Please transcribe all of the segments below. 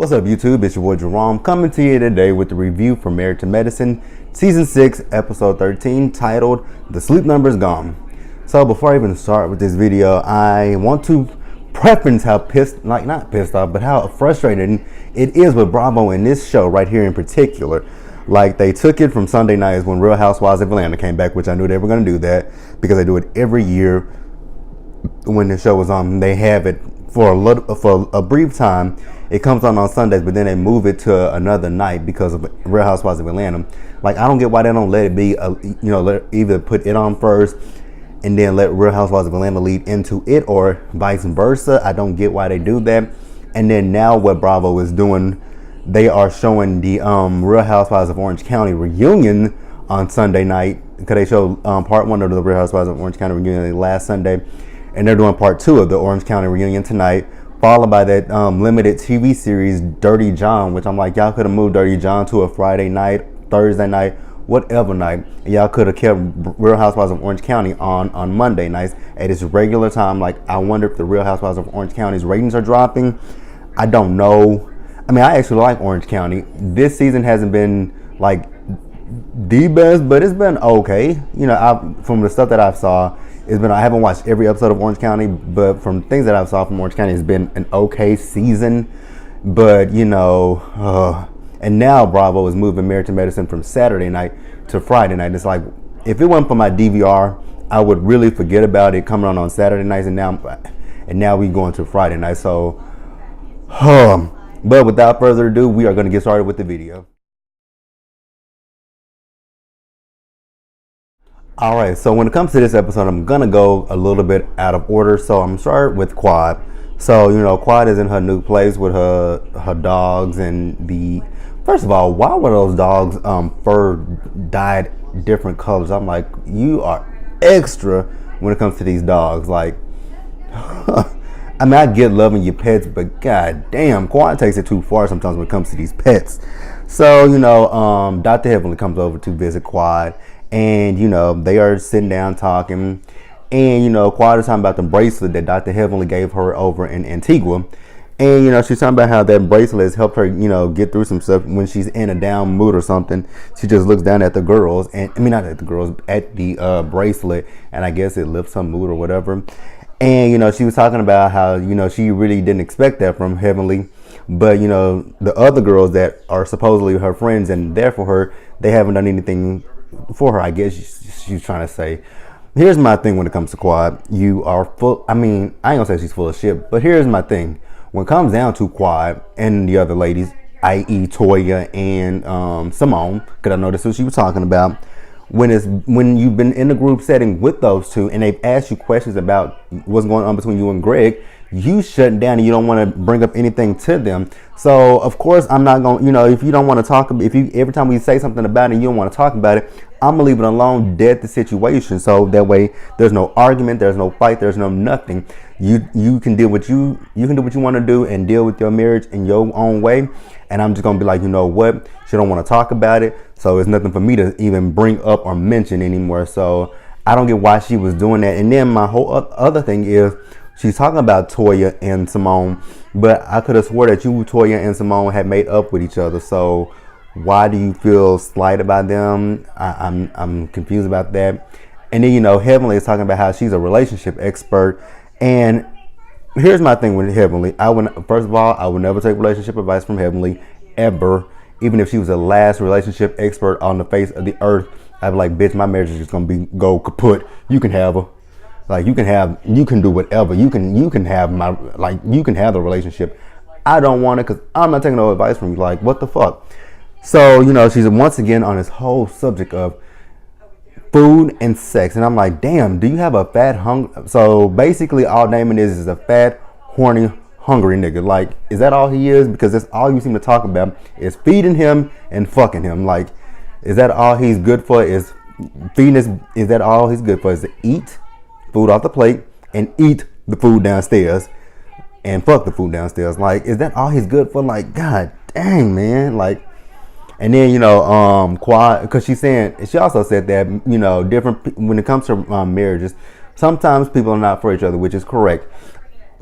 What's up, YouTube? It's your boy Jerome coming to you today with the review for Married to Medicine, Season 6, Episode 13, titled The Sleep Number's Gone. So before I even start with this video, I want to preference how not pissed off, but how frustrating it is with Bravo in this show right here in particular. Like, they took it from Sunday nights when Real Housewives of Atlanta came back, which I knew they were going to do that because they do it every year when the show was on. They have it for a brief time. It comes on Sundays, but then they move it to another night because of Real Housewives of Atlanta. Like, I don't get why they don't let it be, either put it on first and then let Real Housewives of Atlanta lead into it, or vice versa. I don't get why they do that. And then now what Bravo is doing, they are showing the Real Housewives of Orange County reunion on Sunday night, because they showed part one of the Real Housewives of Orange County reunion last Sunday, and they're doing part two of the Orange County reunion tonight, followed by that limited TV series Dirty John, which I'm like, y'all could have moved Dirty John to a Friday night, Thursday night, whatever night. Y'all could have kept Real Housewives of Orange County on Monday nights at its regular time. Like, I wonder if the Real Housewives of Orange County's ratings are dropping. I don't know. I mean, I actually like Orange County. This season hasn't been like the best, but it's been okay. You know, from the stuff that I've saw, I haven't watched every episode of Orange County, but from things that I've saw from Orange County, it's been an okay season. But, and now Bravo is moving Married to Medicine from Saturday night to Friday night. It's like, if it wasn't for my DVR, I would really forget about it coming on Saturday nights, and now we going to Friday night. So, but without further ado, we are going to get started with the video. Alright, so when it comes to this episode, I'm going to go a little bit out of order. So I'm starting with Quad. So, Quad is in her new place with her dogs, and first of all, why were those dogs fur dyed different colors? I'm like, you are extra when it comes to these dogs. Like, I mean, I get loving your pets, but god damn, Quad takes it too far sometimes when it comes to these pets. So, Dr. Heavenly comes over to visit Quad, and, they are sitting down talking, and, Quad is talking about the bracelet that Dr. Heavenly gave her over in Antigua. And, she's talking about how that bracelet has helped her, get through some stuff when she's in a down mood or something. She just looks down at the girls, not at the girls, at the bracelet, and I guess it lifts her mood or whatever. And, she was talking about how, she really didn't expect that from Heavenly. But, the other girls that are supposedly her friends and there for her, they haven't done anything for her, I guess she's trying to say. Here's my thing when it comes to Quad. You are full, I ain't gonna say she's full of shit, but here's my thing. When it comes down to Quad and the other ladies, i.e. Toya and Simone, because I know that's what she was talking about, when you've been in a group setting with those two and they've asked you questions about what's going on between you and Greg, you shut down and you don't want to bring up anything to them. So of course I'm not going to, if you don't want to talk, every time we say something about it, you don't want to talk about it, I'm gonna leave it alone, dead the situation. So that way there's no argument, there's no fight, there's no nothing. You can do what you want to do and deal with your marriage in your own way. And I'm just gonna be like, you know what? She don't want to talk about it, so it's nothing for me to even bring up or mention anymore. So I don't get why she was doing that. And then my whole other thing is, she's talking about Toya and Simone, but I could have swore that you, Toya and Simone, had made up with each other. So why do you feel slighted by them? I'm confused about that. And then, Heavenly is talking about how she's a relationship expert. And here's my thing with Heavenly. First of all, I would never take relationship advice from Heavenly, ever. Even if she was the last relationship expert on the face of the earth, I'd be like, bitch, my marriage is just gonna go kaput. You can have her. Like, you can do whatever. You can have you can have the relationship. I don't want it, because I'm not taking no advice from you. Like, what the fuck? So, she's once again on this whole subject of food and sex. And I'm like, damn, do you have a fat So basically all Damon is a fat, horny, hungry nigga. Like, is that all he is? Because that's all you seem to talk about is feeding him and fucking him. Like, is that all he's good for? Is that all he's good for? Is to eat food off the plate and eat the food downstairs and fuck the food downstairs? Like, is that all he's good for? Like, god dang, man. Like, and then, Quad, because she also said that, different, when it comes to marriages, sometimes people are not for each other, which is correct.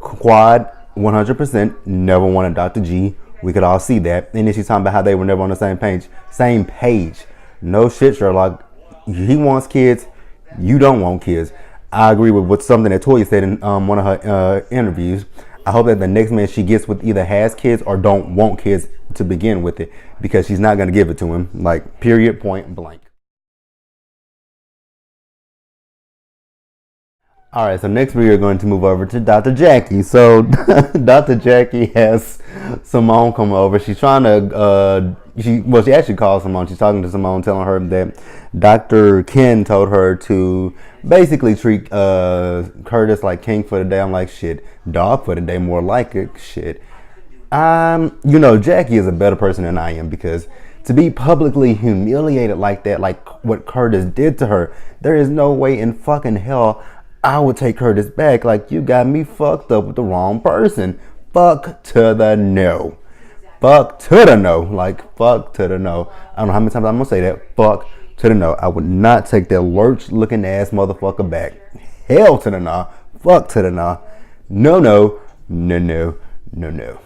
Quad 100% never wanted Dr. G We could all see that. And then she's talking about how they were never on the same page. Same page. No shit, Sherlock. He wants kids. You don't want kids. I agree with what something that Toya said in one of her interviews. I hope that the next man she gets with either has kids or don't want kids to begin with it, because she's not going to give it to him. Like, period, point blank. All right, so next we are going to move over to Dr. Jackie. So Dr. Jackie has Simone come over. She's trying to, she actually calls Simone. She's talking to Simone, telling her that Dr. Ken told her to basically treat Curtis like king for the day. I'm like, shit, dog for the day, more like it, shit. Jackie is a better person than I am, because to be publicly humiliated like that, like what Curtis did to her, there is no way in fucking hell I would take Curtis back. Like, you got me fucked up with the wrong person. Fuck to the no. Fuck to the no. Like, fuck to the no. I don't know how many times I'm gonna say that. Fuck to the no. I would not take that lurch looking ass motherfucker back. Hell to the no. Fuck to the no. No, no, no, no, no, no.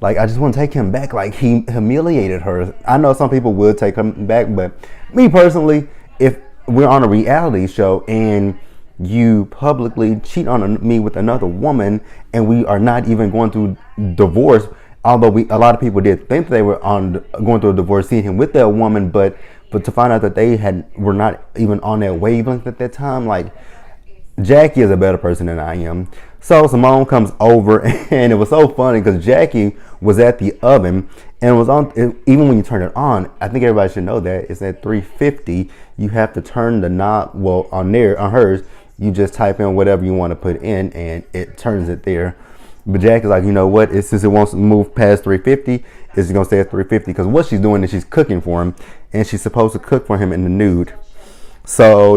Like, I just want to take him back. Like, he humiliated her. I know some people would take him back, but me personally, if we're on a reality show and you publicly cheat on me with another woman, and we are not even going through divorce, although a lot of people did think they were going through a divorce, seeing him with that woman, but to find out that they were not even on that wavelength at that time, like, Jackie is a better person than I am. So Simone comes over, and it was so funny because Jackie was at the oven and it was on. Even when you turn it on, I think everybody should know that it's at 350. You have to turn the knob. Well, on hers, you just type in whatever you want to put in, and it turns it there. But Jackie's like, you know what? Since it wants to move past 350, it's gonna stay at 350, because what she's doing is she's cooking for him, and she's supposed to cook for him in the nude. So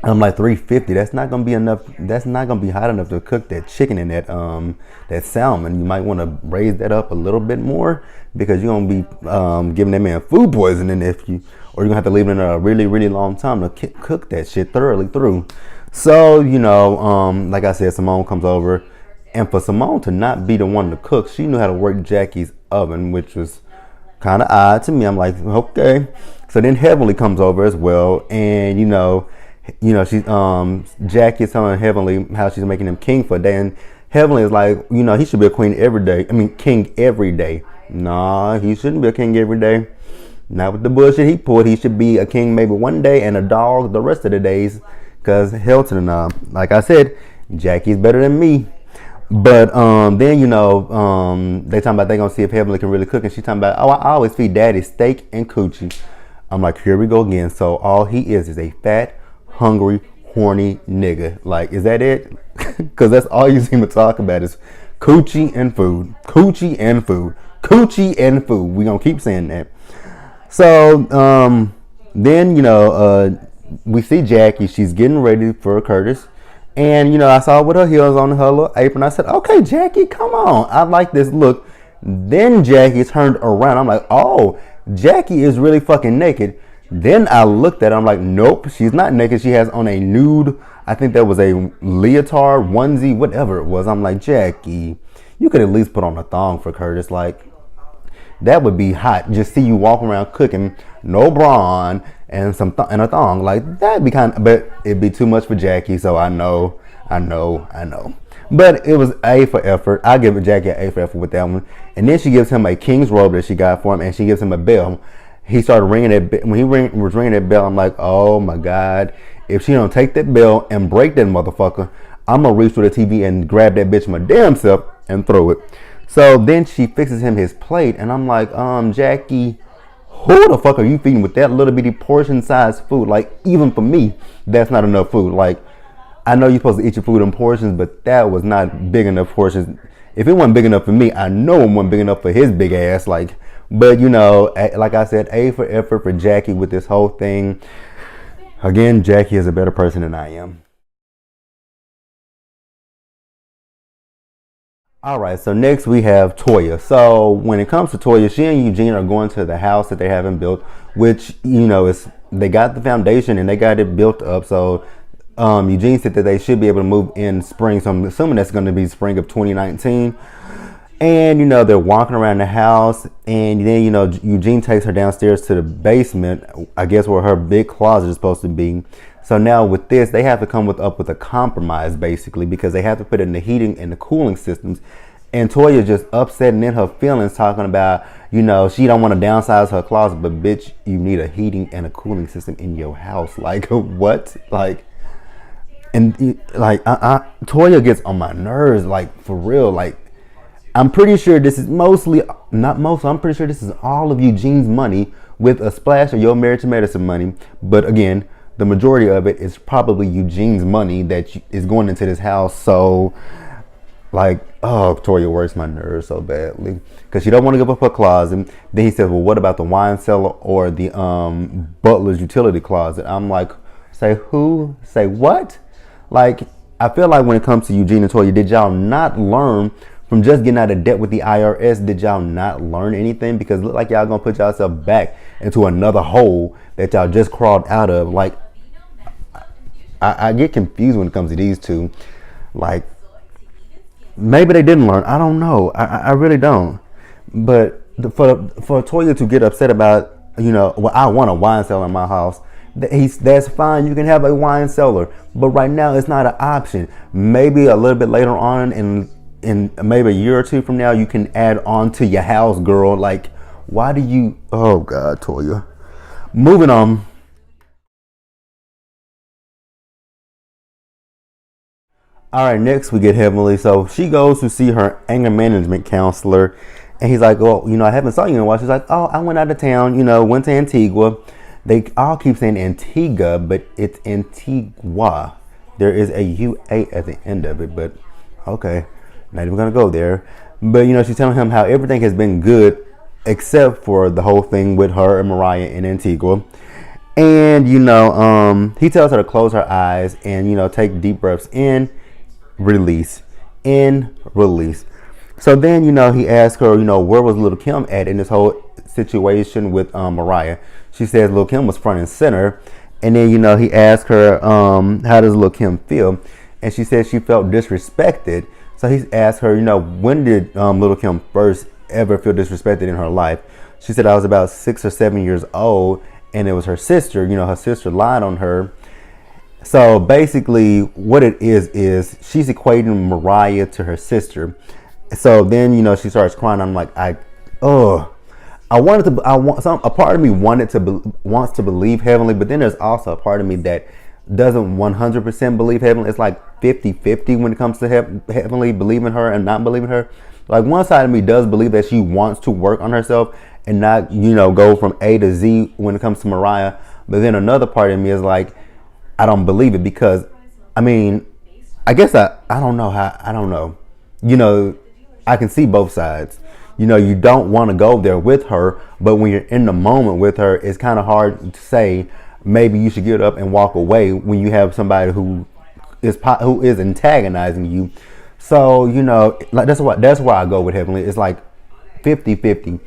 I'm like, 350. That's not gonna be enough. That's not gonna be hot enough to cook that chicken and that salmon. You might want to raise that up a little bit more, because you're gonna be giving that man food poisoning or you're gonna have to leave it in a really, really long time to cook that shit thoroughly through. So like I said, Simone comes over, and for Simone to not be the one to cook, she knew how to work Jackie's oven, which was kind of odd to me. I'm like, okay. So then Heavenly comes over as well, and she's Jackie is telling Heavenly how she's making him king for a day, and Heavenly is like, he should be a queen every day. I mean, king every day. Nah, he shouldn't be a king every day. Not with the bullshit he pulled. He should be a king maybe one day and a dog the rest of the days. Cause hell to the nah. Like I said, Jackie's better than me. But then they talking about they gonna see if Heavenly can really cook, and she talking about, oh, I always feed Daddy steak and coochie. I'm like, here we go again. So all he is a fat, hungry, horny nigga. Like, is that it? Because that's all you seem to talk about is coochie and food. Coochie and food. Coochie and food. We gonna keep saying that. So then we see Jackie. She's getting ready for Curtis, and I saw with her heels on her little apron. I said, okay, Jackie, come on, I like this look. Then Jackie turned around. I'm like, oh, Jackie is really fucking naked. Then I looked at her. I'm like, nope, she's not naked. She has on a nude, I think that was a leotard, onesie, whatever it was. I'm like, Jackie, you could at least put on a thong for Curtis. Like, that would be hot. Just see you walk around cooking, no bra on, and and a thong. Like, that'd be but it'd be too much for Jackie. So I know. But it was A for effort. I give Jackie an A for effort with that one. And then she gives him a king's robe that she got for him, and she gives him a bell. He started ringing that. When he was ringing that bell, I'm like, oh my God! If she don't take that bell and break that motherfucker, I'm gonna reach for the TV and grab that bitch my damn self and throw it. So then she fixes him his plate, and I'm like, Jackie, who the fuck are you feeding with that little bitty portion size food? Like, even for me, that's not enough food. Like, I know you're supposed to eat your food in portions, but that was not big enough portions. If it wasn't big enough for me, I know it wasn't big enough for his big ass. Like, but like I said, A for effort for Jackie with this whole thing. Again, Jackie is a better person than I am. All right, so next we have Toya. So when it comes to Toya, she and Eugene are going to the house that they haven't built, which is they got the foundation and they got it built up. So Eugene said that they should be able to move in spring. So I'm assuming that's going to be spring of 2019. And they're walking around the house, and then Eugene takes her downstairs to the basement, I guess where her big closet is supposed to be. So now with this, they have to come up with a compromise basically, because they have to put in the heating and the cooling systems. And Toya just upset and in her feelings, talking about she don't want to downsize her closet, but bitch, you need a heating and a cooling system in your house. Like what? Like, and like Toya gets on my nerves, like for real. Like, I'm pretty sure this is I'm pretty sure this is all of Eugene's money with a splash of your Married to Medicine money. But again, the majority of it is probably Eugene's money that is going into this house. So, like, oh, Toya works my nerves so badly because she don't want to give up her closet. Then he says, well, what about the wine cellar or the butler's utility closet? I'm like, say who? Say what? Like, I feel like when it comes to Eugene and Toya, did y'all not learn from just getting out of debt with the IRS? Did y'all not learn anything? Because it look like y'all gonna put yourself back into another hole that y'all just crawled out of. Like, I get confused when it comes to these two. Like, maybe they didn't learn. I don't know. I really don't. But for Toya to get upset about, well, I want a wine cellar in my house. That's fine. You can have a wine cellar, but right now it's not an option. Maybe a little bit later on, in maybe a year or two from now, you can add on to your house, girl. Like, why do you? Oh God, Toya. Moving on. All right, next we get Heavenly. So she goes to see her anger management counselor, and he's like, "Well, I haven't saw you in a while." She's like, "Oh, I went out of town. Went to Antigua." They all keep saying Antigua, but it's Antigua. There is a UA at the end of it, but okay, not even gonna go there. But she's telling him how everything has been good except for the whole thing with her and Mariah in Antigua. And he tells her to close her eyes and take deep breaths in, release, in, release. So then he asks her, where was Little Kim at in this whole situation with Mariah. She says Lil' Kim was front and center. And then, he asked her, how does Lil' Kim feel? And she said she felt disrespected. So he asked her, when did Lil' Kim first ever feel disrespected in her life? She said, I was about 6 or 7 years old, and it was her sister. Her sister lied on her. So basically what it is she's equating Mariah to her sister. So then, she starts crying. I'm like, a part of me wants to believe Heavenly, but then there's also a part of me that doesn't 100% believe Heavenly. It's like 50-50 when it comes to Heavenly believing her and not believing her. Like, one side of me does believe that she wants to work on herself and not, go from A to Z when it comes to Mariah. But then another part of me is like, I don't believe it because, I guess I don't know how, I don't know. I can see both sides. You don't want to go there with her, but when you're in the moment with her, it's kind of hard to say maybe you should get up and walk away when you have somebody who is antagonizing you. So, like that's why I go with Heavenly. It's like 50-50.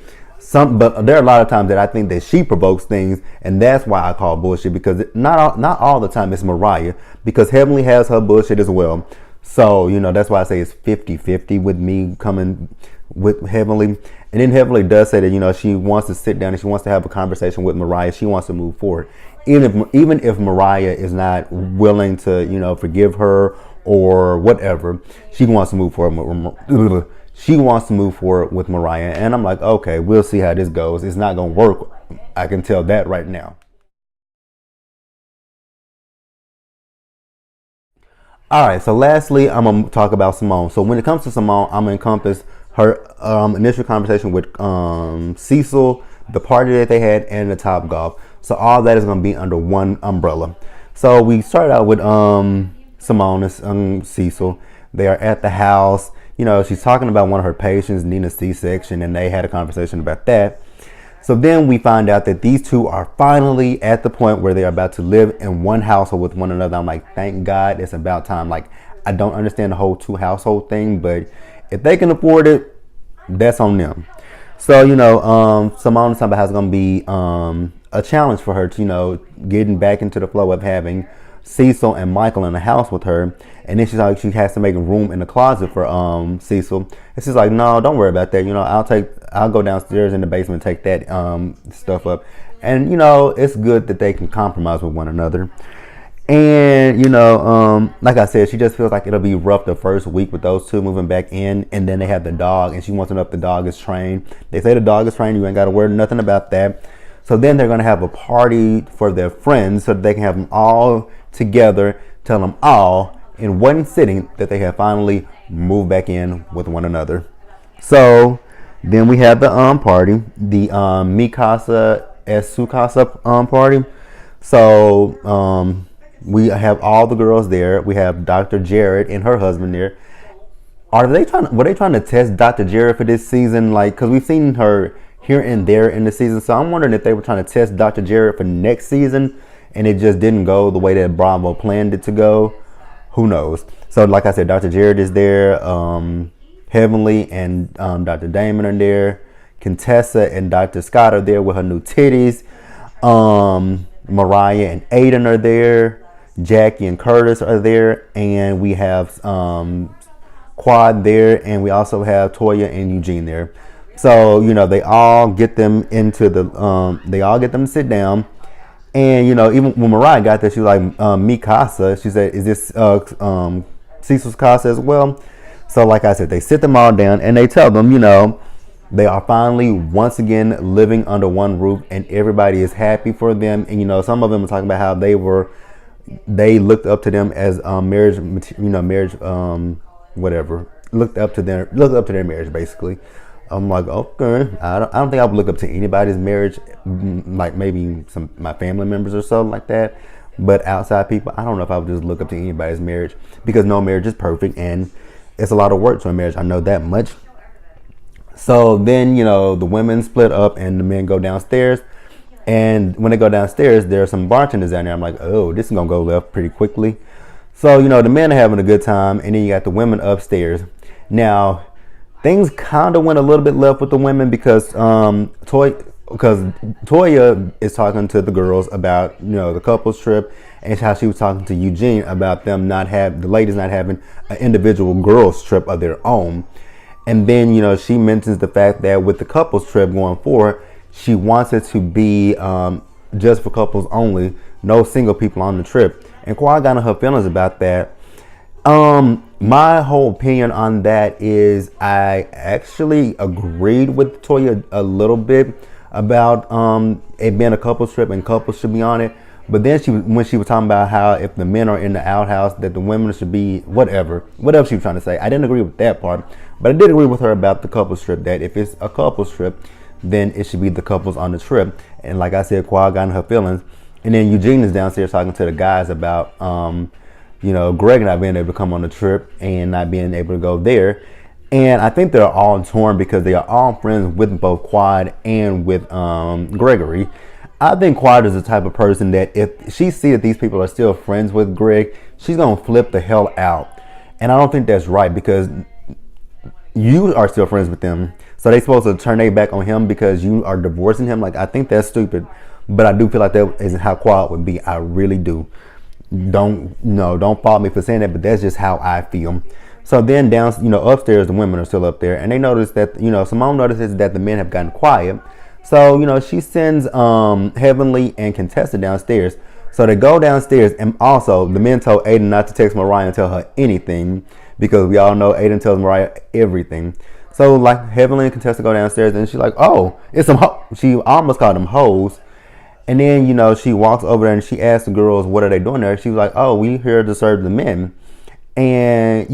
But there are a lot of times that I think that she provokes things, and that's why I call bullshit, because not all the time it's Mariah, because Heavenly has her bullshit as well. So, that's why I say it's 50-50 with me coming with Heavenly. And then Heavenly does say that, she wants to sit down and she wants to have a conversation with Mariah. She wants to move forward. Even if Mariah is not willing to, forgive her or whatever, she wants to move forward. She wants to move forward with Mariah. And I'm like, okay, we'll see how this goes. It's not going to work. I can tell that right now. All right, so lastly, I'm going to talk about Simone. So when it comes to Simone, I'm going to encompass her initial conversation with Cecil, the party that they had, and the Top Golf. So all that is going to be under one umbrella. So we started out with Simone and Cecil. They are at the house. She's talking about one of her patients needing a C-section, and they had a conversation about that. So then we find out that these two are finally at the point where they're about to live in one household with one another. I'm like, thank God, it's about time. Like, I don't understand the whole two household thing, but if they can afford it, that's on them. So, Simone and somebody has going to be a challenge for her to, getting back into the flow of having Cecil and Michael in the house with her. And then she's like, she has to make room in the closet for Cecil. And she's like, no, don't worry about that. I'll go downstairs in the basement and take that stuff up. And it's good that they can compromise with one another. And like I said, she just feels like it'll be rough the first week with those two moving back in, and then they have the dog, and she wants to know if the dog is trained. They say the dog is trained. You ain't got to worry nothing about that. So then they're gonna have a party for their friends, so that they can have them all together, tell them all in one sitting that they have finally moved back in with one another. So then we have the party, the Mikasa es su casa party. So we have all the girls there. We have Dr. Jared and her husband there. Were they trying to test Dr. Jared for this season? Like, because we've seen her here and there in the season. So I'm wondering if they were trying to test Dr. Jared for next season and it just didn't go the way that Bravo planned it to go. Who knows? So like I said, Dr. Jared is there. Heavenly and Dr. Damon are there. Contessa and Dr. Scott are there with her new titties. Mariah and Aiden are there. Jackie and Curtis are there, and we have Quad there, and we also have Toya and Eugene there. So they all get them into they all get them to sit down, and even when Mariah got there, she was like, "Mi casa." She said, "Is this Cecil's casa as well?" So like I said, they sit them all down, and they tell them, they are finally once again living under one roof, and everybody is happy for them. And some of them are talking about how they looked up to them as marriage, whatever. Looked up to their marriage, basically. I'm like, okay. I don't think I would look up to anybody's marriage, like maybe my family members or so like that. But outside people, I don't know if I would just look up to anybody's marriage, because no marriage is perfect, and it's a lot of work to a marriage. I know that much. So then, the women split up and the men go downstairs. And when they go downstairs, there are some bartenders down there. I'm like, oh, this is going to go left pretty quickly. So, the men are having a good time. And then you got the women upstairs. Now, things kind of went a little bit left with the women because Toya is talking to the girls about, the couples trip. And how she was talking to Eugene about them the ladies not having an individual girls trip of their own. And then, she mentions the fact that with the couples trip going forward, she wants it to be just for couples only, no single people on the trip. And Kawhi got in her feelings about that. My whole opinion on that is I actually agreed with Toya a little bit about it being a couples trip and couples should be on it. But then when she was talking about how if the men are in the outhouse, that the women should be whatever she was trying to say. I didn't agree with that part, but I did agree with her about the couples trip, that if it's a couples trip, then it should be the couples on the trip. And like I said, Quad got in her feelings. And then Eugene is downstairs talking to the guys about, Greg not being able to come on the trip and not being able to go there. And I think they're all torn because they are all friends with both Quad and with Gregory. I think Quad is the type of person that if she sees that these people are still friends with Greg, she's going to flip the hell out. And I don't think that's right, because you are still friends with them. So they supposed to turn their back on him because you are divorcing him. Like, I think that's stupid. But I do feel like that isn't how Quad would be. I really do. Don't fault me for saying that, but that's just how I feel. So then upstairs, the women are still up there, and they notice that, Simone notices that the men have gotten quiet. So, she sends Heavenly and Contessa downstairs. So they go downstairs, and also the men told Aiden not to text Mariah and tell her anything, because we all know Aiden tells Mariah everything. So like Heavenly and Contessa go downstairs, and she's like, oh, it's some she almost called them hoes. And then, she walks over there and she asks the girls, what are they doing there? She was like, oh, we here to serve the men. And,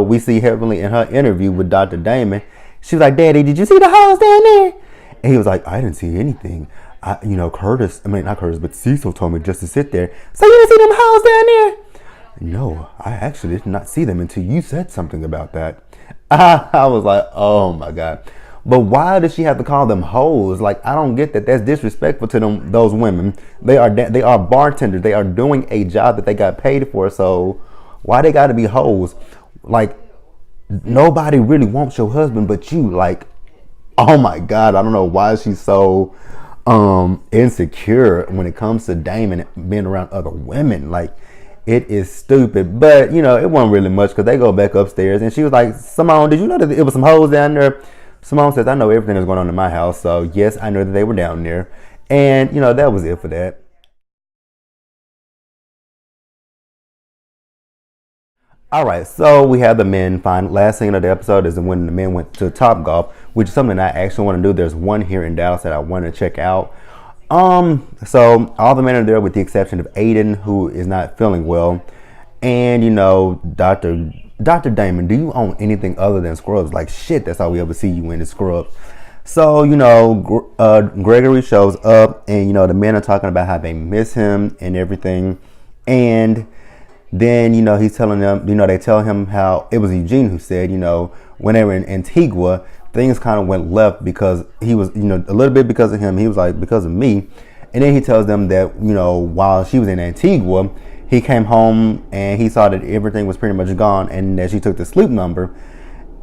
we see Heavenly in her interview with Dr. Damon. She was like, Daddy, did you see the hoes down there? And he was like, I didn't see anything. Not Curtis, but Cecil told me just to sit there. So you didn't see them hoes down there? No, I actually did not see them until you said something about that. I was like, oh my God. But why does she have to call them hoes? Like, I don't get that. That's disrespectful to those women. They are bartenders. They are doing a job that they got paid for. So why they got to be hoes? Like, nobody really wants your husband but you. Like, oh my God. I don't know why she's so insecure when it comes to Damon being around other women. Like, it is stupid. But, you know, it wasn't really much because they go back upstairs and she was like, Simone, did you know that it was some hoes down there? Simone says, I know everything that's going on in my house. So, yes, I know that they were down there. And, you know, that was it for that. All right, so we have the men find. Last scene of the episode is when the men went to Top Golf, which is something I actually want to do. There's one here in Dallas that I want to check out. So all the men are there with the exception of Aiden, who is not feeling well, and you know, Doctor Damon. Do you own anything other than scrubs? Like shit, that's all we ever see you in is scrubs. So you know, Gregory shows up, and you know the men are talking about how they miss him and everything, and then, you know, he's telling them, you know, they tell him how it was Eugene who said, you know, when they were in Antigua, things kind of went left because he was, you know, a little bit because of him. He was like, because of me. And then he tells them that, you know, while she was in Antigua, he came home and he saw that everything was pretty much gone and that she took the sleep number.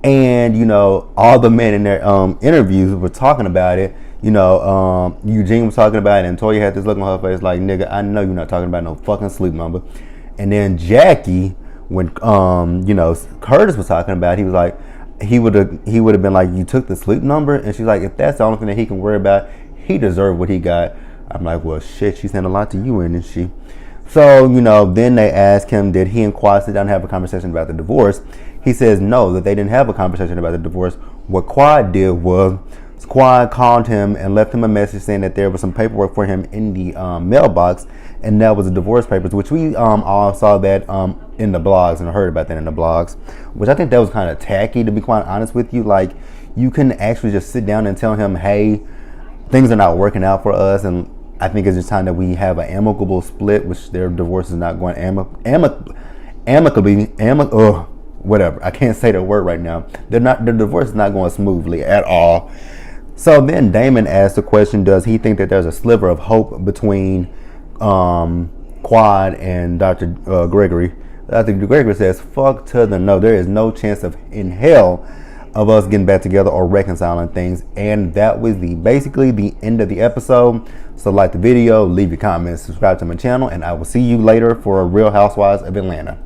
And, you know, all the men in their interviews were talking about it. You know, Eugene was talking about it and Toya had this look on her face like, nigga, I know you're not talking about no fucking sleep number. And then Jackie, when you know Curtis was talking about, he was like, he would have been like, you took the sleep number, and she's like, if that's the only thing that he can worry about, he deserved what he got. I'm like, well, shit, she's saying a lot to you, isn't she? So you know, then they ask him, did he and Quad sit down and have a conversation about the divorce? He says no, that they didn't have a conversation about the divorce. What Quad did was, Quad called him and left him a message saying that there was some paperwork for him in the mailbox, and that was the divorce papers, which we all saw that in the blogs and heard about that in the blogs, which I think that was kind of tacky, to be quite honest with you. Like, you couldn't actually just sit down and tell him, hey, things are not working out for us, and I think it's just time that we have an amicable split, which their divorce is not going amicably, whatever. I can't say the word right now. The divorce is not going smoothly at all. So then Damon asked the question, does he think that there's a sliver of hope between Quad and Dr. Gregory? Dr. Gregory says, fuck to the no. There is no chance in hell of us getting back together or reconciling things. And that was basically the end of the episode. So like the video, leave your comments, subscribe to my channel, and I will see you later for Real Housewives of Atlanta.